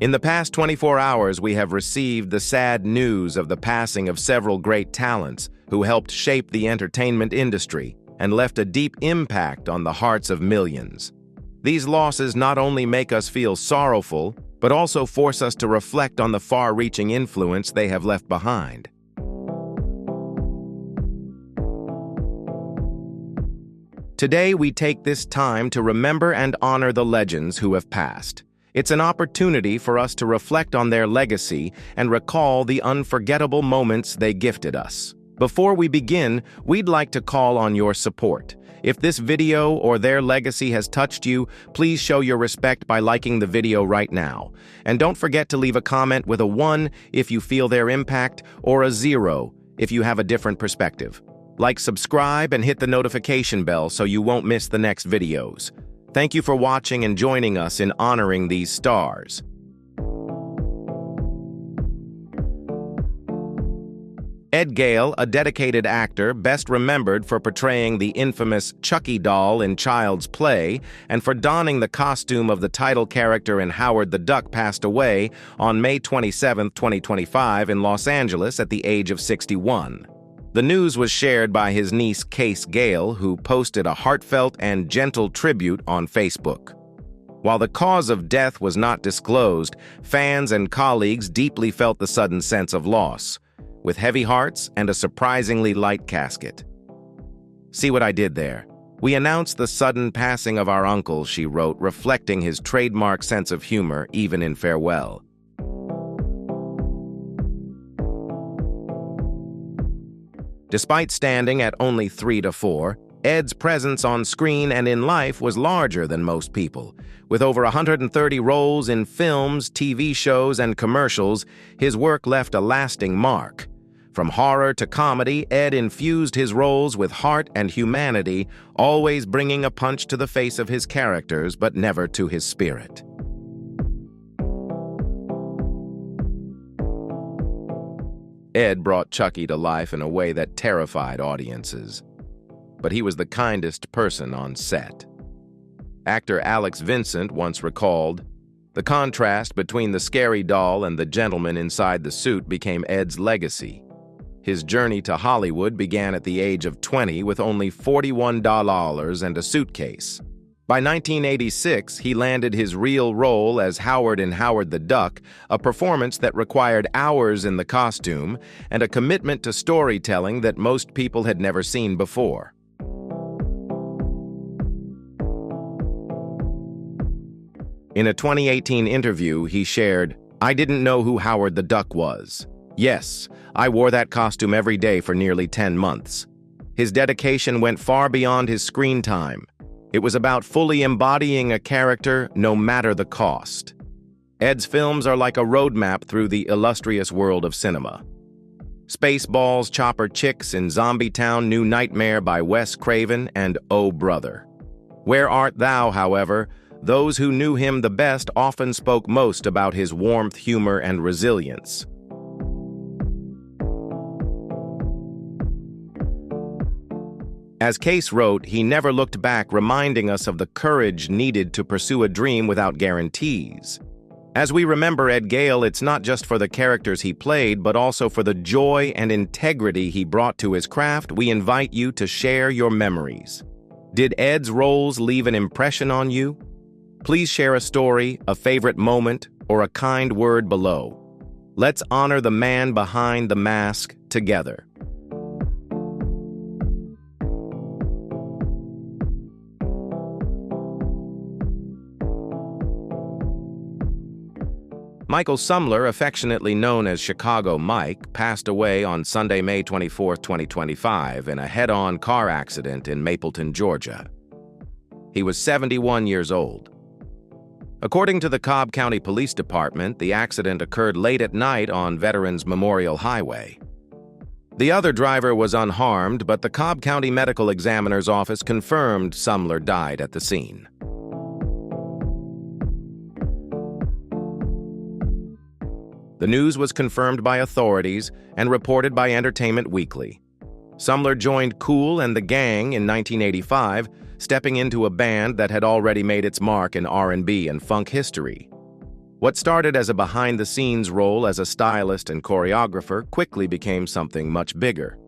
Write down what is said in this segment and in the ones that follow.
In the past 24 hours, we have received the sad news of the passing of several great talents who helped shape the entertainment industry and left a deep impact on the hearts of millions. These losses not only make us feel sorrowful, but also force us to reflect on the far-reaching influence they have left behind. Today, we take this time to remember and honor the legends who have passed. It's an opportunity for us to reflect on their legacy and recall the unforgettable moments they gifted us. Before we begin, we'd like to call on your support. If this video or their legacy has touched you, please show your respect by liking the video right now. And don't forget to leave a comment with a 1 if you feel their impact, or a 0 if you have a different perspective. Like, subscribe, and hit the notification bell so you won't miss the next videos. Thank you for watching and joining us in honoring these stars. Ed Gale, a dedicated actor, best remembered for portraying the infamous Chucky doll in Child's Play and for donning the costume of the title character in Howard the Duck, passed away on May 27, 2025 in Los Angeles at the age of 61. The news was shared by his niece, Ed Gale, who posted a heartfelt and gentle tribute on Facebook. While the cause of death was not disclosed, fans and colleagues deeply felt the sudden sense of loss, with heavy hearts and a surprisingly light casket. "See what I did there? We announced the sudden passing of our uncle," she wrote, reflecting his trademark sense of humor even in farewell. Despite standing at only 3 to 4, Ed's presence on screen and in life was larger than most people. With over 130 roles in films, TV shows, and commercials, his work left a lasting mark. From horror to comedy, Ed infused his roles with heart and humanity, always bringing a punch to the face of his characters, but never to his spirit. Ed brought Chucky to life in a way that terrified audiences. But he was the kindest person on set. Actor Alex Vincent once recalled, "The contrast between the scary doll and the gentleman inside the suit became Ed's legacy. His journey to Hollywood began at the age of 20 with only $41 and a suitcase. By 1986, he landed his real role as Howard in Howard the Duck, a performance that required hours in the costume and a commitment to storytelling that most people had never seen before." In a 2018 interview, he shared, "I didn't know who Howard the Duck was. Yes, I wore that costume every day for nearly 10 months. His dedication went far beyond his screen time. It was about fully embodying a character, no matter the cost." Ed's films are like a roadmap through the illustrious world of cinema. Spaceballs, Chopper Chicks, in Zombie Town, New Nightmare by Wes Craven, and Oh Brother. Where Art Thou, however, those who knew him the best often spoke most about his warmth, humor, and resilience. As Case wrote, he never looked back, reminding us of the courage needed to pursue a dream without guarantees. As we remember Ed Gale, it's not just for the characters he played, but also for the joy and integrity he brought to his craft. We invite you to share your memories. Did Ed's roles leave an impression on you? Please share a story, a favorite moment, or a kind word below. Let's honor the man behind the mask together. Michael Sumler, affectionately known as Chicago Mike, passed away on Sunday, May 24, 2025, in a head-on car accident in Mapleton, Georgia. He was 71 years old. According to the Cobb County Police Department, the accident occurred late at night on Veterans Memorial Highway. The other driver was unharmed, but the Cobb County Medical Examiner's Office confirmed Sumler died at the scene. The news was confirmed by authorities and reported by Entertainment Weekly. Sumler joined Kool and the Gang in 1985, stepping into a band that had already made its mark in R&B and funk history. What started as a behind-the-scenes role as a stylist and choreographer quickly became something much bigger.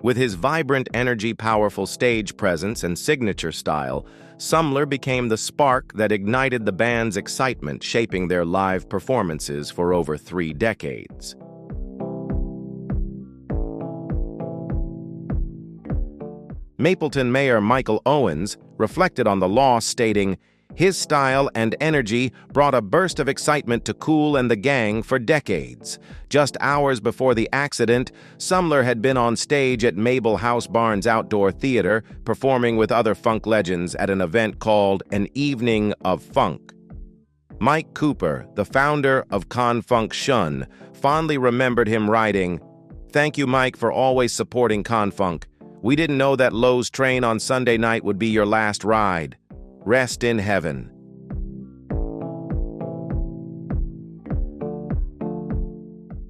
With his vibrant, energy-powerful stage presence and signature style, Sumler became the spark that ignited the band's excitement, shaping their live performances for over 3 decades. Mapleton Mayor Michael Owens reflected on the loss, stating, "His style and energy brought a burst of excitement to Kool and the gang for decades. Just hours before the accident, Sumler had been on stage at Mabel House Barnes Outdoor Theater, performing with other funk legends at an event called An Evening of Funk." Mike Cooper, the founder of Con-Funk Shun, fondly remembered him writing, "Thank you, Mike, for always supporting Con-Funk. We didn't know that Lowe's train on Sunday night would be your last ride. Rest in heaven."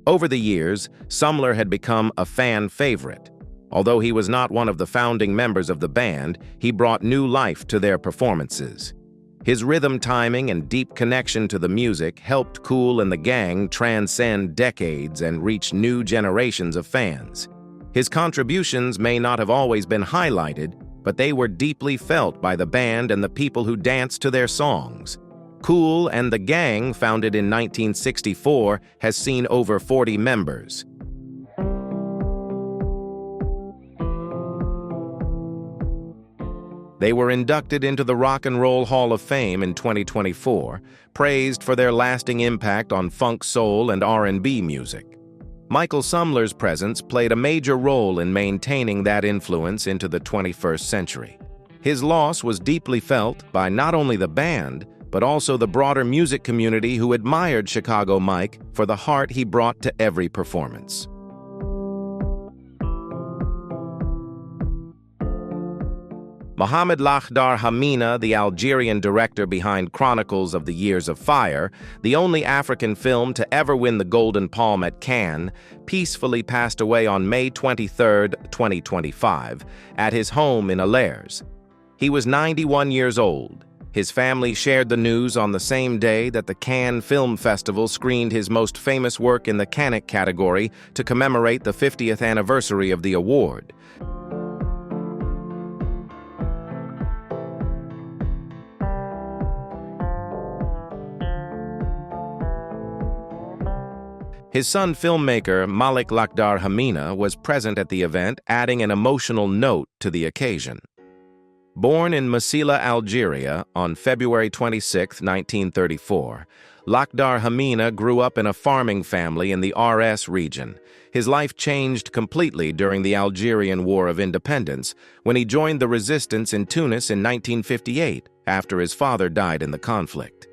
Over the years, Sumler had become a fan favorite. Although he was not one of the founding members of the band, he brought new life to their performances. His rhythm timing and deep connection to the music helped Kool and the gang transcend decades and reach new generations of fans. His contributions may not have always been highlighted, but they were deeply felt by the band and the people who danced to their songs. Kool and the Gang, founded in 1964, has seen over 40 members. They were inducted into the Rock and Roll Hall of Fame in 2024, praised for their lasting impact on funk, soul, and R&B music. Michael Sumler's presence played a major role in maintaining that influence into the 21st century. His loss was deeply felt by not only the band, but also the broader music community who admired Chicago Mike for the heart he brought to every performance. Mohammed Hamina, the Algerian director behind Chronicles of the Years of Fire, the only African film to ever win the Golden Palm at Cannes, peacefully passed away on May 23, 2025, at his home in Alers. He was 91 years old. His family shared the news on the same day that the Cannes Film Festival screened his most famous work in the Cannick category to commemorate the 50th anniversary of the award. His son, filmmaker Malik Lakhdar Hamina, was present at the event, adding an emotional note to the occasion. Born in Massila, Algeria, on February 26, 1934, Lakhdar Hamina grew up in a farming family in the RS region. His life changed completely during the Algerian War of Independence, when he joined the resistance in Tunis in 1958, after his father died in the conflict.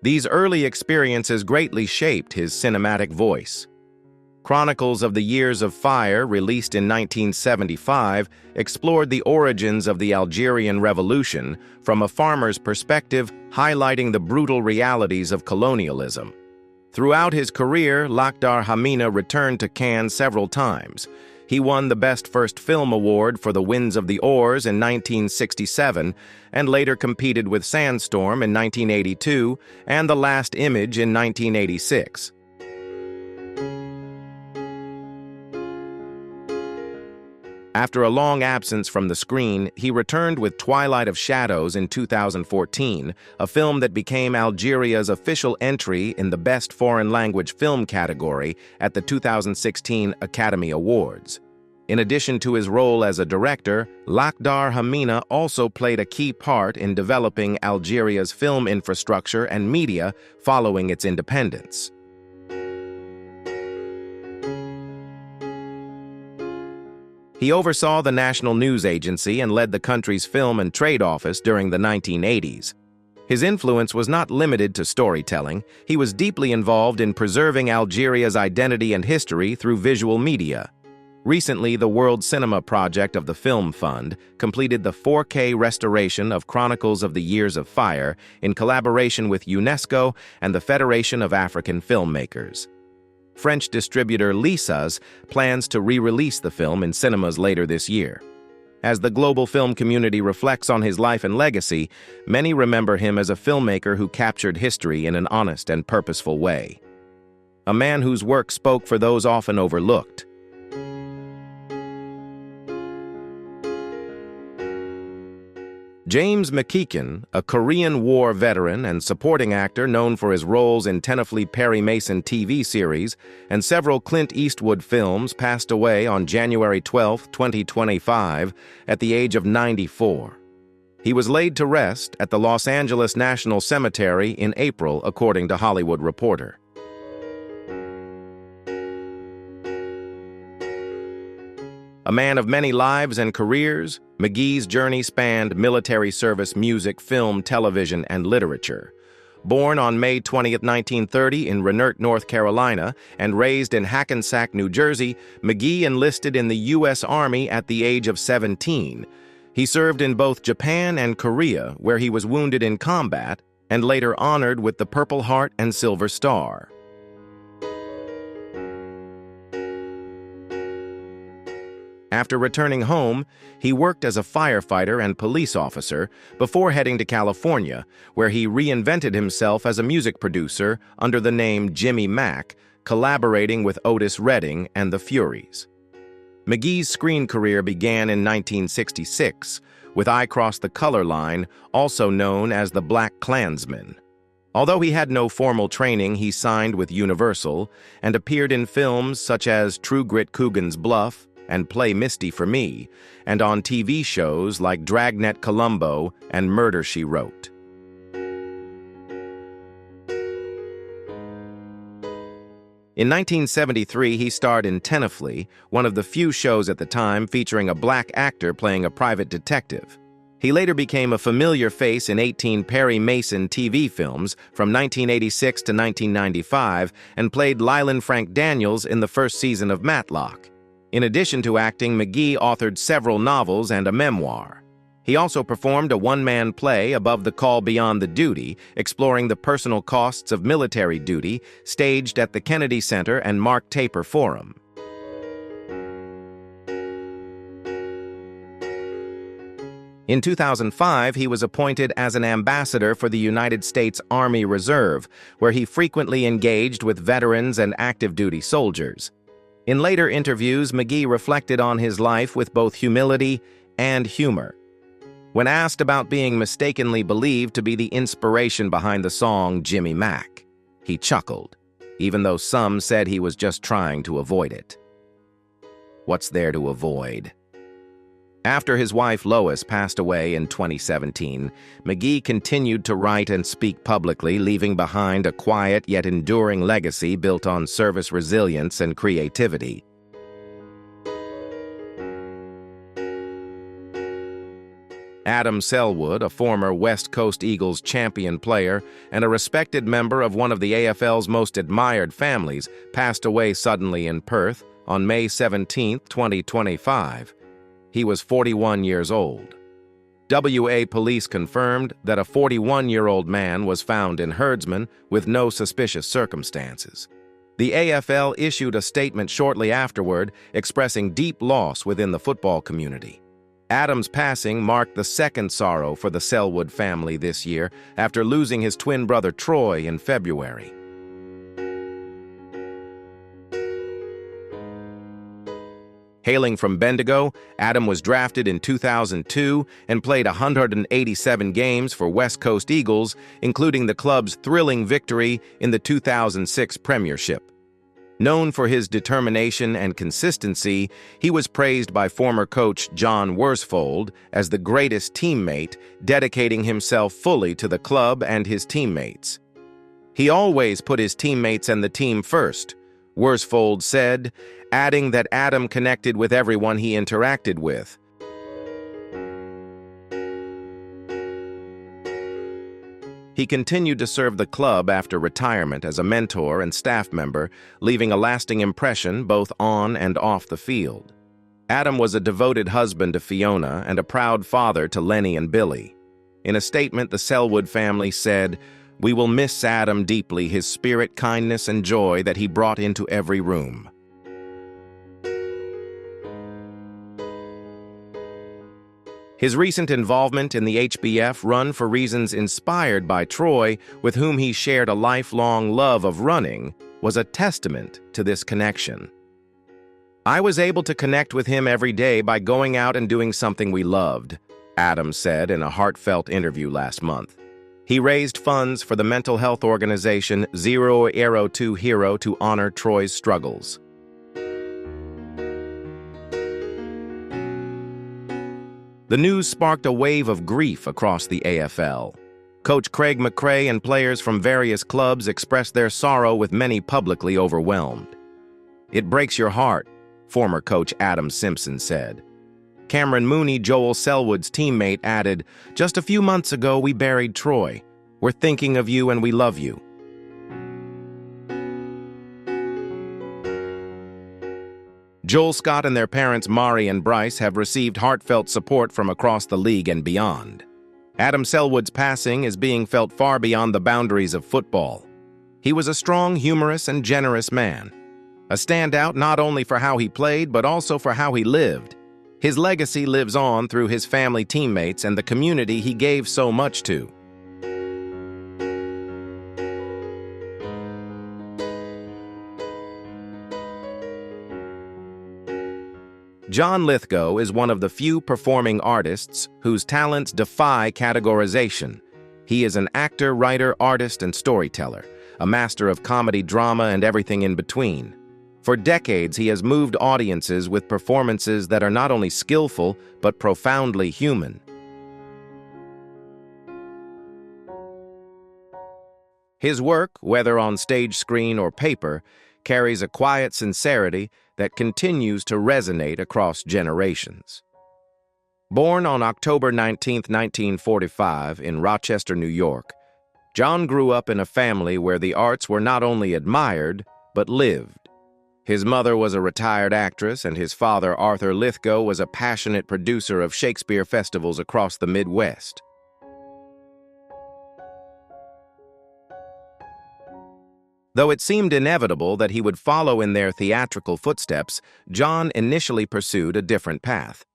These early experiences greatly shaped his cinematic voice. Chronicles of the Years of Fire, released in 1975, explored the origins of the Algerian Revolution from a farmer's perspective, highlighting the brutal realities of colonialism. Throughout his career, Lakhdar Hamina returned to Cannes several times. He won the Best First Film Award for The Winds of the Oars in 1967, and later competed with Sandstorm in 1982 and The Last Image in 1986. After a long absence from the screen, he returned with Twilight of Shadows in 2014, a film that became Algeria's official entry in the Best Foreign Language Film category at the 2016 Academy Awards. In addition to his role as a director, Lakhdar Hamina also played a key part in developing Algeria's film infrastructure and media following its independence. He oversaw the National News Agency and led the country's Film and Trade Office during the 1980s. His influence was not limited to storytelling. He was deeply involved in preserving Algeria's identity and history through visual media. Recently, the World Cinema Project of the Film Fund completed the 4K restoration of Chronicles of the Years of Fire in collaboration with UNESCO and the Federation of African Filmmakers. French distributor Legacies plans to re-release the film in cinemas later this year. As the global film community reflects on his life and legacy, many remember him as a filmmaker who captured history in an honest and purposeful way. A man whose work spoke for those often overlooked. James McEachin, a Korean War veteran and supporting actor known for his roles in tenafly Perry Mason TV series and several Clint Eastwood films, passed away on January 12, 2025, at the age of 94. He was laid to rest at the Los Angeles National Cemetery in April, according to Hollywood Reporter. A man of many lives and careers, McGee's journey spanned military service, music, film, television, and literature. Born on May 20, 1930 in Renert, North Carolina, and raised in Hackensack, New Jersey, McGee enlisted in the U.S. Army at the age of 17. He served in both Japan and Korea, where he was wounded in combat, and later honored with the Purple Heart and Silver Star. After returning home, he worked as a firefighter and police officer before heading to California, where he reinvented himself as a music producer under the name Jimmy Mack, collaborating with Otis Redding and the Furies. McGee's screen career began in 1966 with I Cross the Color Line, also known as The Black Klansman. Although he had no formal training, he signed with Universal and appeared in films such as True Grit, Coogan's Bluff, and Play Misty for Me, and on TV shows like Dragnet Columbo and Murder, She Wrote. In 1973, he starred in Tenafly, one of the few shows at the time featuring a black actor playing a private detective. He later became a familiar face in 18 Perry Mason TV films from 1986 to 1995 and played Leland Frank Daniels in the first season of Matlock. In addition to acting, McGee authored several novels and a memoir. He also performed a one-man play, Above the Call Beyond the Duty, exploring the personal costs of military duty, staged at the Kennedy Center and Mark Taper Forum. In 2005, he was appointed as an ambassador for the United States Army Reserve, where he frequently engaged with veterans and active duty soldiers. In later interviews, McGee reflected on his life with both humility and humor. When asked about being mistakenly believed to be the inspiration behind the song Jimmy Mack, he chuckled, even though some said he was just trying to avoid it. What's there to avoid? After his wife Lois passed away in 2017, McGee continued to write and speak publicly, leaving behind a quiet yet enduring legacy built on service resilience and creativity. Adam Selwood, a former West Coast Eagles champion player and a respected member of one of the AFL's most admired families, passed away suddenly in Perth on May 17, 2025. He was 41 years old. WA police confirmed that a 41-year-old man was found in Herdsman with no suspicious circumstances. The AFL issued a statement shortly afterward expressing deep loss within the football community. Adam's passing marked the second sorrow for the Selwood family this year after losing his twin brother Troy in February. Hailing from Bendigo, Adam was drafted in 2002 and played 187 games for West Coast Eagles, including the club's thrilling victory in the 2006 Premiership. Known for his determination and consistency, he was praised by former coach John Worsfold as the greatest teammate, dedicating himself fully to the club and his teammates. He always put his teammates and the team first, Worsfold said, adding that Adam connected with everyone he interacted with. He continued to serve the club after retirement as a mentor and staff member, leaving a lasting impression both on and off the field. Adam was a devoted husband to Fiona and a proud father to Lenny and Billy. In a statement, the Selwood family said, "We will miss Adam deeply, his spirit, kindness, and joy that he brought into every room." His recent involvement in the HBF run for reasons inspired by Troy, with whom he shared a lifelong love of running, was a testament to this connection. "I was able to connect with him every day by going out and doing something we loved," Adam said in a heartfelt interview last month. He raised funds for the mental health organization 0 Hero to honor Troy's struggles. The news sparked a wave of grief across the AFL. Coach Craig McRae and players from various clubs expressed their sorrow, with many publicly overwhelmed. "It breaks your heart," former coach Adam Simpson said. Cameron Mooney, Joel Selwood's teammate, added, "Just a few months ago, we buried Troy. We're thinking of you and we love you." Joel Scott and their parents Mari and Bryce have received heartfelt support from across the league and beyond. Adam Selwood's passing is being felt far beyond the boundaries of football. He was a strong, humorous, and generous man. A standout not only for how he played, but also for how he lived. His legacy lives on through his family, teammates, and the community he gave so much to. John Lithgow is one of the few performing artists whose talents defy categorization. He is an actor, writer, artist, and storyteller, a master of comedy, drama, and everything in between. For decades, he has moved audiences with performances that are not only skillful, but profoundly human. His work, whether on stage, screen, or paper, carries a quiet sincerity that continues to resonate across generations. Born on October 19, 1945, in Rochester, New York, John grew up in a family where the arts were not only admired, but lived. His mother was a retired actress, and his father, Arthur Lithgow, was a passionate producer of Shakespeare festivals across the Midwest. Though it seemed inevitable that he would follow in their theatrical footsteps, John initially pursued a different path.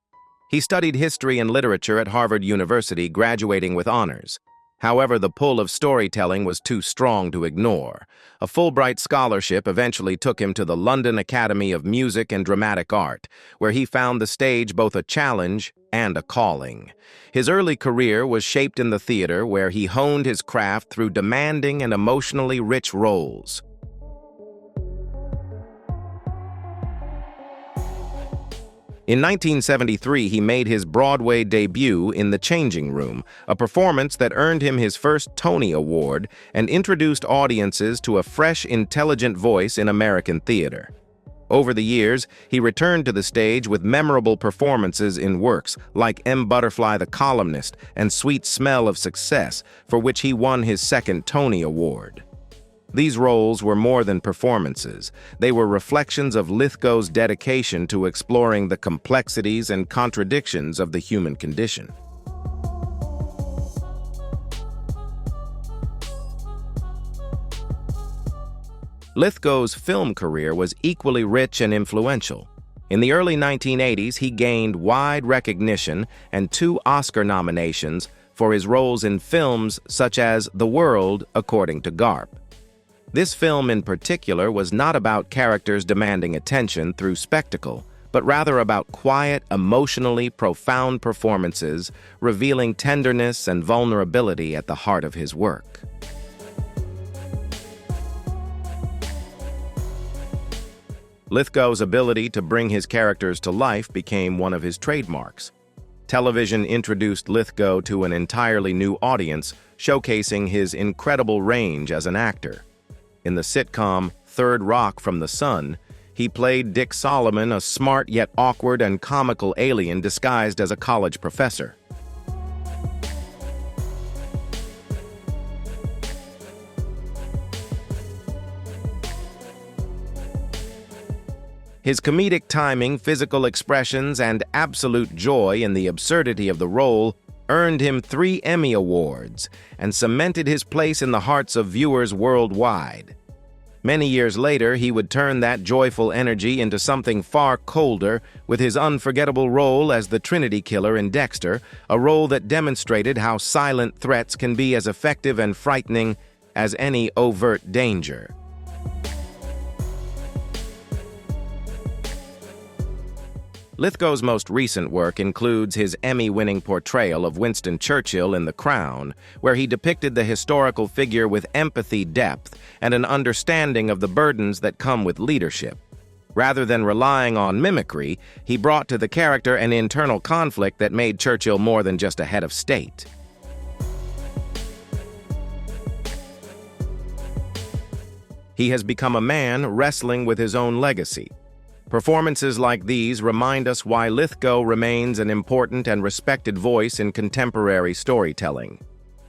He studied history and literature at Harvard University, graduating with honors. However, the pull of storytelling was too strong to ignore. A Fulbright scholarship eventually took him to the London Academy of Music and Dramatic Art, where he found the stage both a challenge and a calling. His early career was shaped in the theater, where he honed his craft through demanding and emotionally rich roles. In 1973, he made his Broadway debut in The Changing Room, a performance that earned him his first Tony Award and introduced audiences to a fresh, intelligent voice in American theater. Over the years, he returned to the stage with memorable performances in works like M. Butterfly the Columnist and Sweet Smell of Success, for which he won his second Tony Award. These roles were more than performances. They were reflections of Lithgow's dedication to exploring the complexities and contradictions of the human condition. Lithgow's film career was equally rich and influential. In the early 1980s, he gained wide recognition and 2 Oscar nominations for his roles in films such as The World, According to Garp. This film in particular was not about characters demanding attention through spectacle, but rather about quiet, emotionally profound performances, revealing tenderness and vulnerability at the heart of his work. Lithgow's ability to bring his characters to life became one of his trademarks. Television introduced Lithgow to an entirely new audience, showcasing his incredible range as an actor. In the sitcom Third Rock from the Sun, he played Dick Solomon, a smart yet awkward and comical alien disguised as a college professor. His comedic timing, physical expressions, and absolute joy in the absurdity of the role earned him 3 Emmy Awards and cemented his place in the hearts of viewers worldwide. Many years later, he would turn that joyful energy into something far colder with his unforgettable role as the Trinity Killer in Dexter, a role that demonstrated how silent threats can be as effective and frightening as any overt danger. Lithgow's most recent work includes his Emmy-winning portrayal of Winston Churchill in The Crown, where he depicted the historical figure with empathy, depth, and an understanding of the burdens that come with leadership. Rather than relying on mimicry, he brought to the character an internal conflict that made Churchill more than just a head of state. He has become a man wrestling with his own legacy. Performances like these remind us why Lithgow remains an important and respected voice in contemporary storytelling.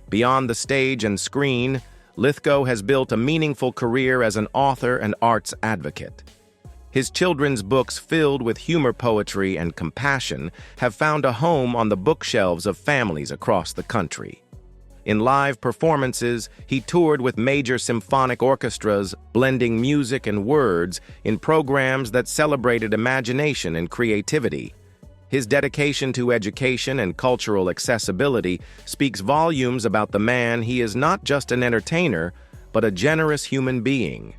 Beyond the stage and screen, Lithgow has built a meaningful career as an author and arts advocate. His children's books, filled with humor, poetry, and compassion, have found a home on the bookshelves of families across the country. In live performances, he toured with major symphonic orchestras, blending music and words in programs that celebrated imagination and creativity. His dedication to education and cultural accessibility speaks volumes about the man. He is not just an entertainer, but a generous human being.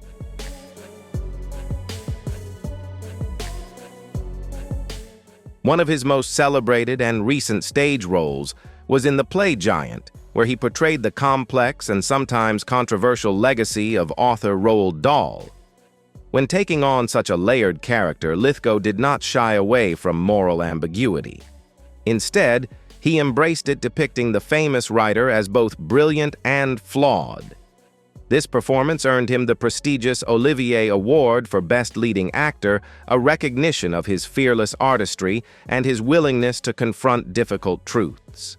One of his most celebrated and recent stage roles was in the play Giant, where he portrayed the complex and sometimes controversial legacy of author Roald Dahl. When taking on such a layered character, Lithgow did not shy away from moral ambiguity. Instead, he embraced it, depicting the famous writer as both brilliant and flawed. This performance earned him the prestigious Olivier Award for Best Leading Actor, a recognition of his fearless artistry and his willingness to confront difficult truths.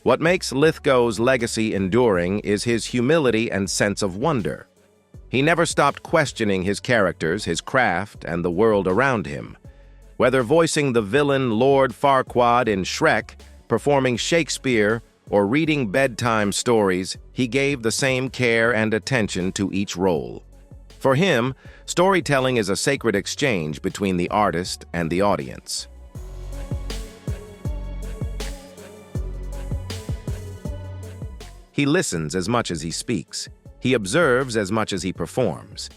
What makes Lithgow's legacy enduring is his humility and sense of wonder. He never stopped questioning his characters, his craft, and the world around him. Whether voicing the villain Lord Farquaad in Shrek, performing Shakespeare, or reading bedtime stories, he gave the same care and attention to each role. For him, storytelling is a sacred exchange between the artist and the audience. He listens as much as he speaks. He observes as much as he performs.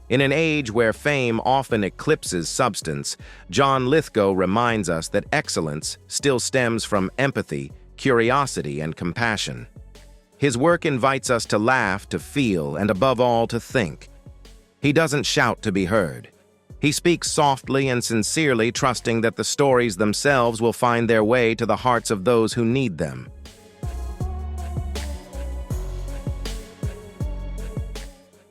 In an age where fame often eclipses substance, John Lithgow reminds us that excellence still stems from empathy, curiosity, and compassion. His work invites us to laugh, to feel, and above all, to think. He doesn't shout to be heard. He speaks softly and sincerely, trusting that the stories themselves will find their way to the hearts of those who need them.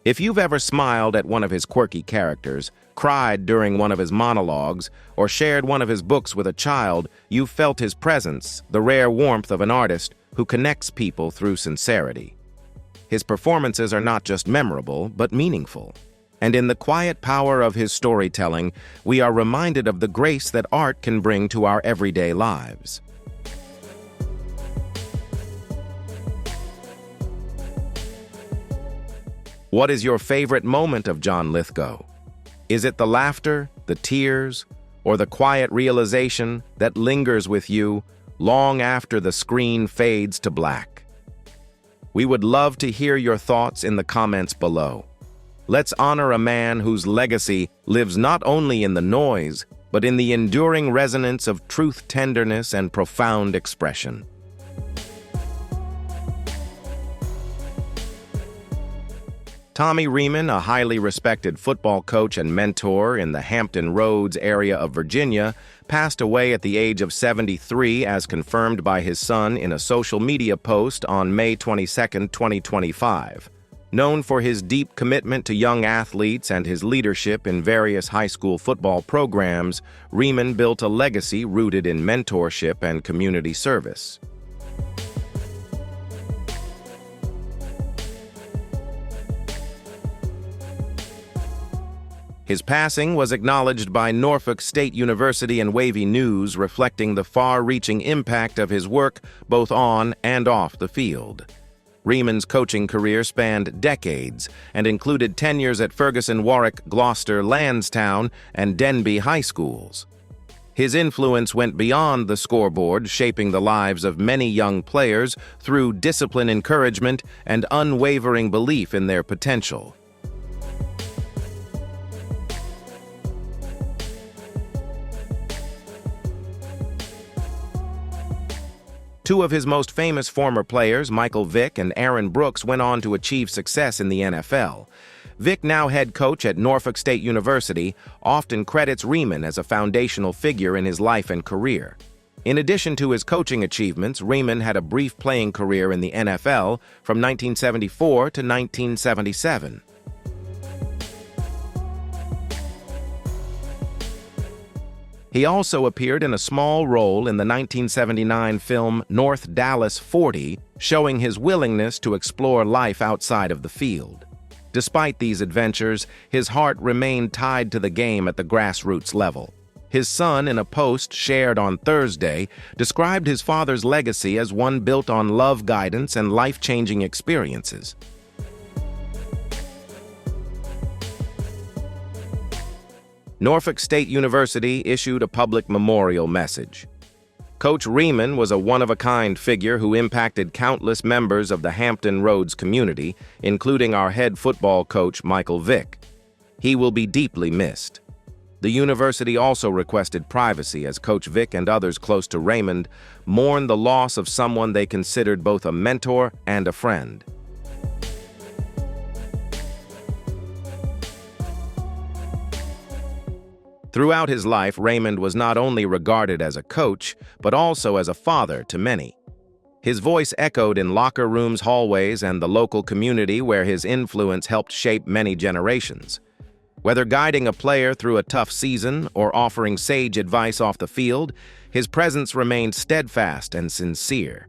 If you've ever smiled at one of his quirky characters, cried during one of his monologues, or shared one of his books with a child, you've felt his presence, the rare warmth of an artist who connects people through sincerity. His performances are not just memorable, but meaningful. And in the quiet power of his storytelling, we are reminded of the grace that art can bring to our everyday lives. What is your favorite moment of John Lithgow? Is it the laughter, the tears, or the quiet realization that lingers with you long after the screen fades to black? We would love to hear your thoughts in the comments below. Let's honor a man whose legacy lives not only in the noise, but in the enduring resonance of truth, tenderness, and profound expression. Tommy Reamon, a highly respected football coach and mentor in the Hampton Roads area of Virginia, passed away at the age of 73, as confirmed by his son in a social media post on May 22, 2025. Known for his deep commitment to young athletes and his leadership in various high school football programs, Reamon built a legacy rooted in mentorship and community service. His passing was acknowledged by Norfolk State University and Wavy News, reflecting the far-reaching impact of his work both on and off the field. Reamon's coaching career spanned decades and included tenures at Ferguson, Warwick, Gloucester, Lansdowne, and Denbigh high schools. His influence went beyond the scoreboard, shaping the lives of many young players through discipline encouragement and unwavering belief in their potential. Two of his most famous former players, Michael Vick and Aaron Brooks, went on to achieve success in the NFL. Vick, now head coach at Norfolk State University, often credits Reamon as a foundational figure in his life and career. In addition to his coaching achievements, Reamon had a brief playing career in the NFL from 1974 to 1977. He also appeared in a small role in the 1979 film North Dallas 40, showing his willingness to explore life outside of the field. Despite these adventures, his heart remained tied to the game at the grassroots level. His son, in a post shared on Thursday, described his father's legacy as one built on love, guidance, and life-changing experiences. Norfolk State University issued a public memorial message. Coach Reamon was a one-of-a-kind figure who impacted countless members of the Hampton Roads community, including our head football coach, Michael Vick. He will be deeply missed. The university also requested privacy as Coach Vick and others close to Reamon mourned the loss of someone they considered both a mentor and a friend. Throughout his life, Reamon was not only regarded as a coach, but also as a father to many. His voice echoed in locker rooms, hallways, and the local community where his influence helped shape many generations. Whether guiding a player through a tough season or offering sage advice off the field, his presence remained steadfast and sincere.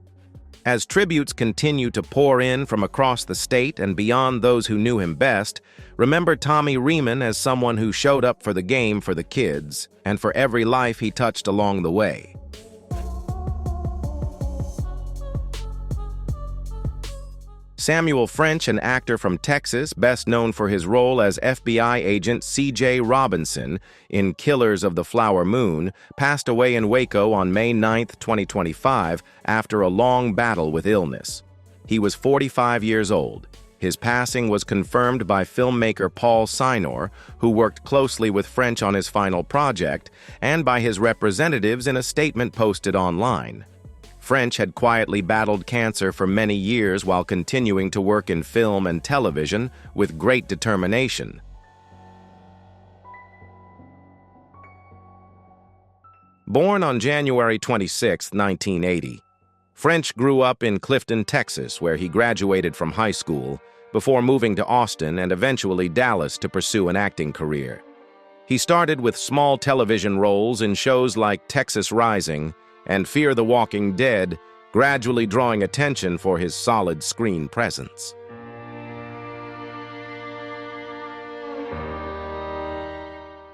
As tributes continue to pour in from across the state and beyond those who knew him best, remember Tommy Reamon as someone who showed up for the game for the kids and for every life he touched along the way. Samuel French, an actor from Texas, best known for his role as FBI agent C.J. Robinson in Killers of the Flower Moon, passed away in Waco on May 9, 2025, after a long battle with illness. He was 45 years old. His passing was confirmed by filmmaker Paul Sinor, who worked closely with French on his final project, and by his representatives in a statement posted online. French had quietly battled cancer for many years while continuing to work in film and television with great determination. Born on January 26, 1980, French grew up in Clifton, Texas, where he graduated from high school, before moving to Austin and eventually Dallas to pursue an acting career. He started with small television roles in shows like Texas Rising and Fear the Walking Dead, gradually drawing attention for his solid screen presence.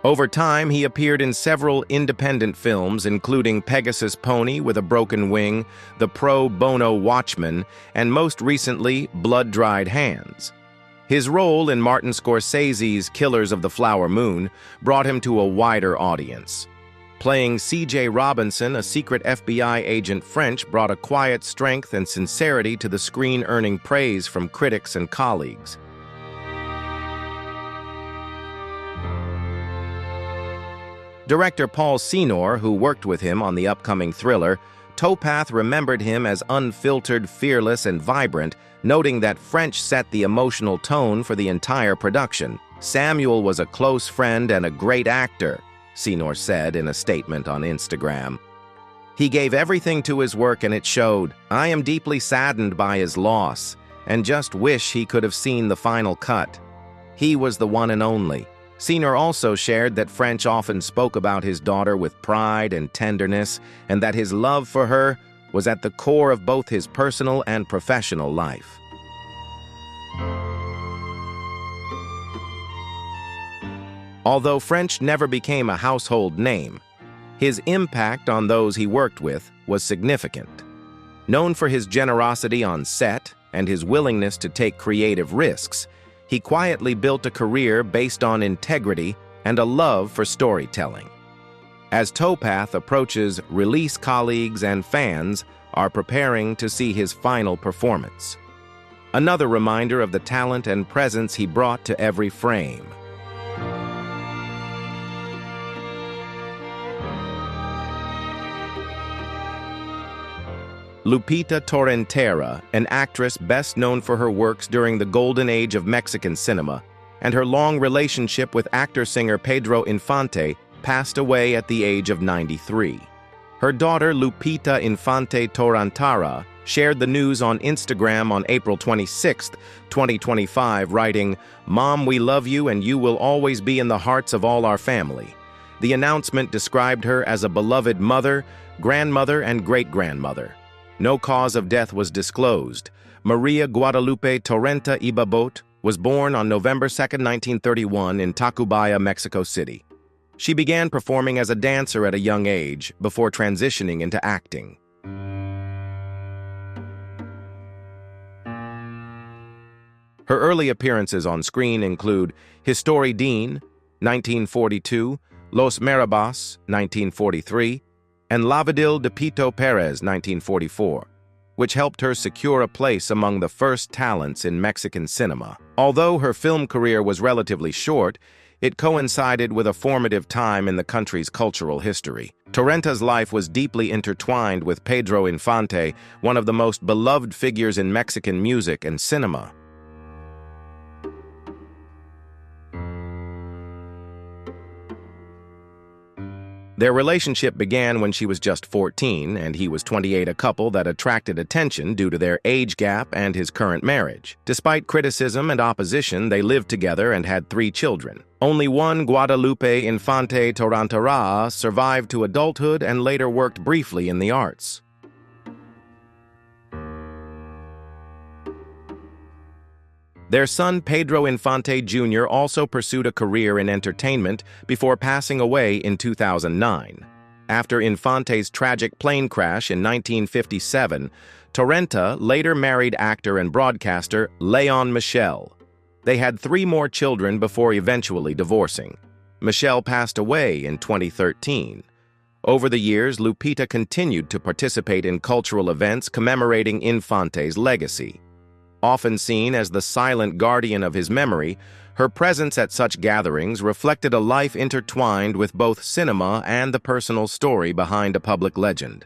Over time, he appeared in several independent films, including Pegasus Pony with a Broken Wing, The Pro Bono Watchman, and most recently, Blood-Dried Hands. His role in Martin Scorsese's Killers of the Flower Moon brought him to a wider audience. Playing C.J. Robinson, a secret FBI agent, French brought a quiet strength and sincerity to the screen, earning praise from critics and colleagues. Director Paul Sinor, who worked with him on the upcoming thriller, Towpath, remembered him as unfiltered, fearless, and vibrant, noting that French set the emotional tone for the entire production. Samuel was a close friend and a great actor, Sinor said in a statement on Instagram. He gave everything to his work and it showed. I am deeply saddened by his loss and just wish he could have seen the final cut. He was the one and only. Sinor also shared that French often spoke about his daughter with pride and tenderness, and that his love for her was at the core of both his personal and professional life. Although French never became a household name, his impact on those he worked with was significant. Known for his generosity on set and his willingness to take creative risks, he quietly built a career based on integrity and a love for storytelling. As Towpath approaches release, colleagues and fans are preparing to see his final performance. Another reminder of the talent and presence he brought to every frame. Lupita Torrentera, an actress best known for her works during the golden age of Mexican cinema, and her long relationship with actor-singer Pedro Infante, passed away at the age of 93. Her daughter Lupita Infante Torrentera shared the news on Instagram on April 26, 2025, writing, "Mom, we love you and you will always be in the hearts of all our family." The announcement described her as a beloved mother, grandmother, and great-grandmother. No cause of death was disclosed. Maria Guadalupe Torrenta Ibabot was born on November 2, 1931 in Tacubaya, Mexico City. She began performing as a dancer at a young age before transitioning into acting. Her early appearances on screen include History Dean, 1942, Los Marabas, 1943, and Lavadil de Pito Perez, 1944, which helped her secure a place among the first talents in Mexican cinema. Although her film career was relatively short, it coincided with a formative time in the country's cultural history. Torrenta's life was deeply intertwined with Pedro Infante, one of the most beloved figures in Mexican music and cinema. Their relationship began when she was just 14 and he was 28, a couple that attracted attention due to their age gap and his current marriage. Despite criticism and opposition, they lived together and had 3 children. Only one, Guadalupe Infante Torrentera, survived to adulthood and later worked briefly in the arts. Their son, Pedro Infante Jr., also pursued a career in entertainment before passing away in 2009. After Infante's tragic plane crash in 1957, Torrenta later married actor and broadcaster Leon Michel. They had 3 more children before eventually divorcing. Michel passed away in 2013. Over the years, Lupita continued to participate in cultural events commemorating Infante's legacy. Often seen as the silent guardian of his memory, her presence at such gatherings reflected a life intertwined with both cinema and the personal story behind a public legend.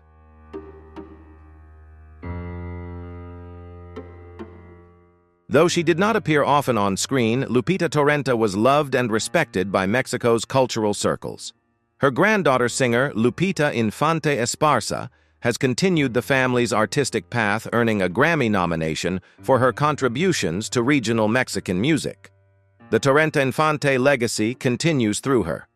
Though she did not appear often on screen, Lupita Torrenta was loved and respected by Mexico's cultural circles. Her granddaughter singer, Lupita Infante Esparza, has continued the family's artistic path, earning a Grammy nomination for her contributions to regional Mexican music. The Torrenta Infante legacy continues through her.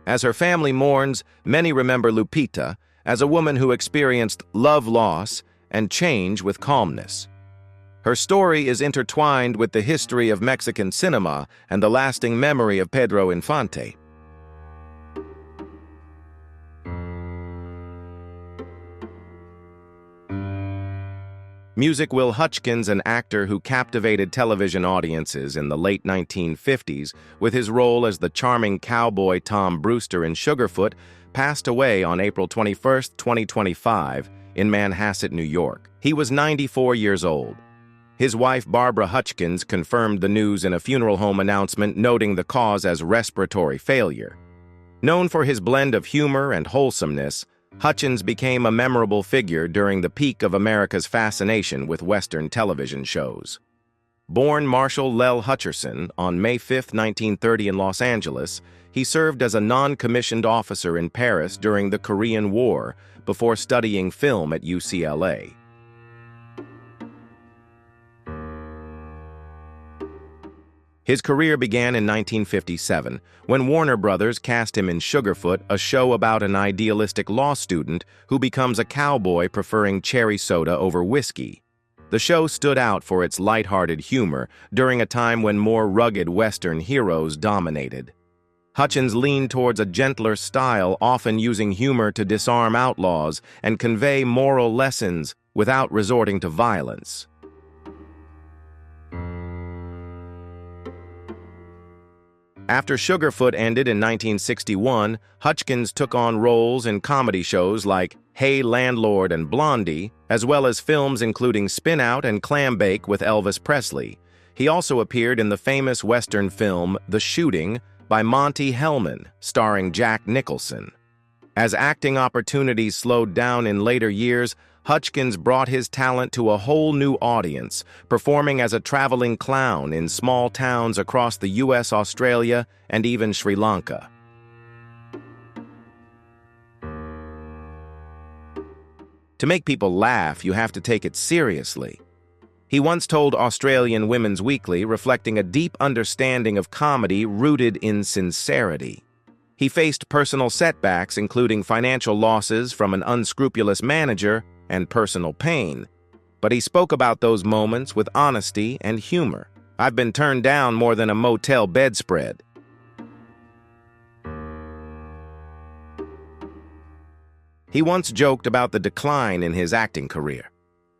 As her family mourns, many remember Lupita as a woman who experienced love loss and change with calmness. Her story is intertwined with the history of Mexican cinema and the lasting memory of Pedro Infante. Music Will Hutchins, an actor who captivated television audiences in the late 1950s with his role as the charming cowboy Tom Brewster in Sugarfoot, passed away on April 21, 2025, in Manhasset, New York. He was 94 years old. His wife, Barbara Hutchins, confirmed the news in a funeral home announcement, noting the cause as respiratory failure. Known for his blend of humor and wholesomeness, Hutchins became a memorable figure during the peak of America's fascination with Western television shows. Born Marshall Lell Hutcherson on May 5, 1930 in Los Angeles, he served as a non-commissioned officer in Paris during the Korean War before studying film at UCLA. His career began in 1957, when Warner Brothers cast him in Sugarfoot, a show about an idealistic law student who becomes a cowboy preferring cherry soda over whiskey. The show stood out for its lighthearted humor during a time when more rugged Western heroes dominated. Hutchins leaned towards a gentler style, often using humor to disarm outlaws and convey moral lessons without resorting to violence. After Sugarfoot ended in 1961, Hutchins took on roles in comedy shows like Hey Landlord and Blondie, as well as films including Spin Out and Clambake with Elvis Presley. He also appeared in the famous Western film The Shooting by Monty Hellman, starring Jack Nicholson. As acting opportunities slowed down in later years, Hutchins brought his talent to a whole new audience, performing as a traveling clown in small towns across the US, Australia, and even Sri Lanka. To make people laugh, you have to take it seriously. He once told Australian Women's Weekly, reflecting a deep understanding of comedy rooted in sincerity. He faced personal setbacks, including financial losses from an unscrupulous manager and personal pain, but he spoke about those moments with honesty and humor. I've been turned down more than a motel bedspread. He once joked about the decline in his acting career.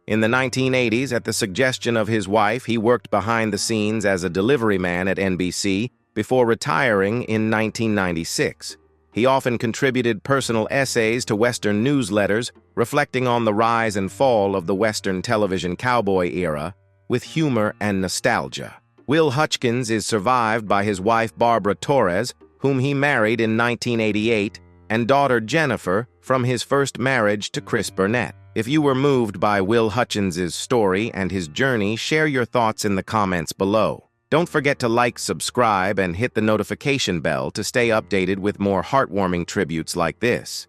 In the 1980s, at the suggestion of his wife, he worked behind the scenes as a delivery man at NBC before retiring in 1996. He often contributed personal essays to Western newsletters, reflecting on the rise and fall of the Western television cowboy era with humor and nostalgia. Will Hutchins is survived by his wife Barbara Torres, whom he married in 1988, and daughter Jennifer from his first marriage to Chris Burnett. If you were moved by Will Hutchins's story and his journey, share your thoughts in the comments below. Don't forget to like, subscribe, and hit the notification bell to stay updated with more heartwarming tributes like this.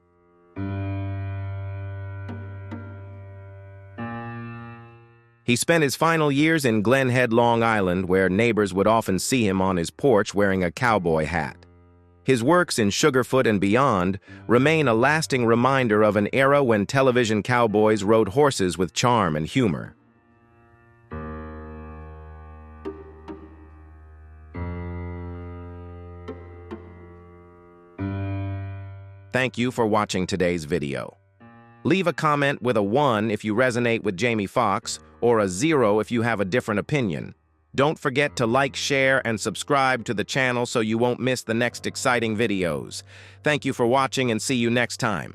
He spent his final years in Glen Head, Long Island, where neighbors would often see him on his porch wearing a cowboy hat. His works in Sugarfoot and beyond remain a lasting reminder of an era when television cowboys rode horses with charm and humor. Thank you for watching today's video. Leave a comment with a 1 if you resonate with Jamie Foxx, or a 0 if you have a different opinion. Don't forget to like, share, and subscribe to the channel so you won't miss the next exciting videos. Thank you for watching and see you next time.